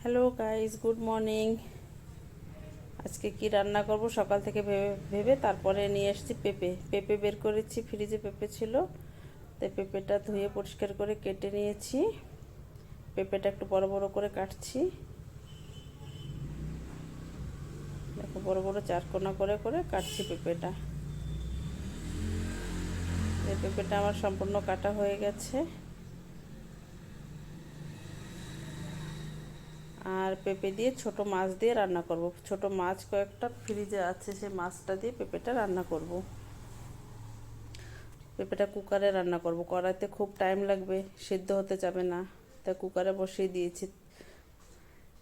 Hello guys, good morning. আজকে কি রান্না করব সকাল থেকে ভেবে ভেবে তারপরে নিয়ে এসেছি পেঁপে পেঁপে বের করেছি, ফ্রিজে পেঁপে ছিল, তাই পেঁপেটা ধুয়ে পরিষ্কার করে কেটে নিয়েছি। পেঁপেটা একটু বড় বড় করে কাটছি, দেখো বড় বড় চারকোনা করে করে কাটছি পেঁপেটা। এই পেঁপেটা আমার সম্পূর্ণ কাটা হয়ে গেছে। আর পেঁপে দিয়ে ছোট মাছ দিয়ে রান্না করব। ছোট মাছ কয়েকটা ফ্রিজে আছে, সেই মাছটা দিয়ে পেঁপেটা রান্না করব। পেঁপেটা কুকারে রান্না করব, কড়াইতে খুব টাইম লাগবে, সিদ্ধ হতে যাবে না, তাই কুকারে বসিয়ে দিয়েছি।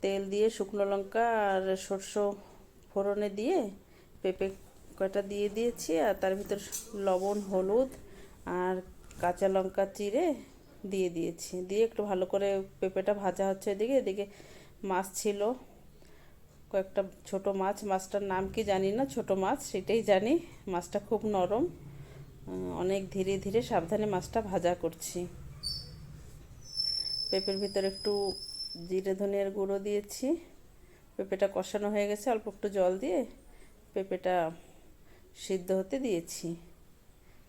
তেল দিয়ে শুকনো লঙ্কা আর সরষে ফোড়নে দিয়ে পেঁপে কটা দিয়ে দিয়েছি, আর তার ভিতর লবণ, হলুদ আর কাঁচা লঙ্কা চিড়ে দিয়ে দিয়েছি। দিয়ে একটু ভালো করে পেঁপেটা ভাজা হচ্ছে। এদিকে এদিকে মাছ ছিল কয়েকটা, ছোট মাছ, মাছটার নাম কি জানি না, ছোট মাছ সেটাই জানি। মাছটা খুব নরম, অনেক ধীরে ধীরে সাবধানে মাছটা ভাজা করছি। পেঁপের ভিতর একটু জিরে ধনিয়ার গুঁড়ো দিয়েছি। পেঁপেটা কষানো হয়ে গেছে, অল্প একটু জল দিয়ে পেঁপেটা সিদ্ধ হতে দিয়েছি।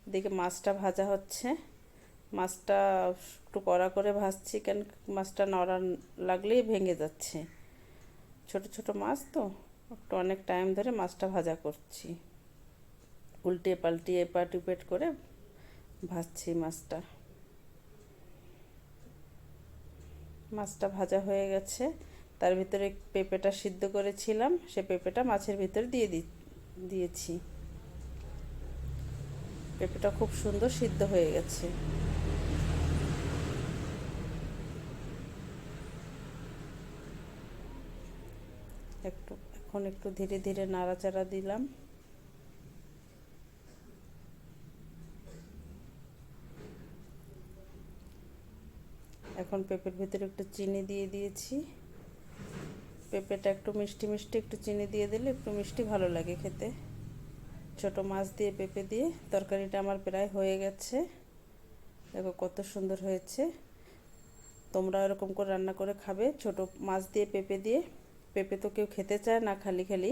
এদিকে মাছটা ভাজা হচ্ছে। মাছটা একটু কড়া করে ভাজছি, কেন মাছটা নড়া লাগলেই ভেঙে যাচ্ছে। ছোট ছোট মাছ তো, একটু অনেক টাইম ধরে মাছটা ভাজা করছি, উল্টে পাল্টিয়ে এপাট উপাট করে ভাজছি মাছটা। মাছটা ভাজা হয়ে গেছে, তার ভিতরে পেঁপেটা সিদ্ধ করেছিলাম, সে পেঁপেটা মাছের ভিতরে দিয়েছি। পেঁপেটা খুব সুন্দর সিদ্ধ হয়ে গেছে। এখন একটু ধীরে ধীরে নাড়াচাড়া দিলাম। এখন পেঁপের ভিতরে একটু চিনি দিয়ে দিয়েছি। পেঁপেটা একটু মিষ্টি মিষ্টি, একটু চিনি দিয়ে দিলে একটু মিষ্টি ভালো লাগে খেতে। ছোট মাছ দিয়ে পেঁপে দিয়ে তরকারিটা আমার প্রায় হয়ে গেছে। দেখো কত সুন্দর হয়েছে। তোমরা এরকম করে রান্না করে খাবে, ছোট মাছ দিয়ে পেঁপে দিয়ে। পেঁপে তো কেউ খেতে চায় না খালি খালি,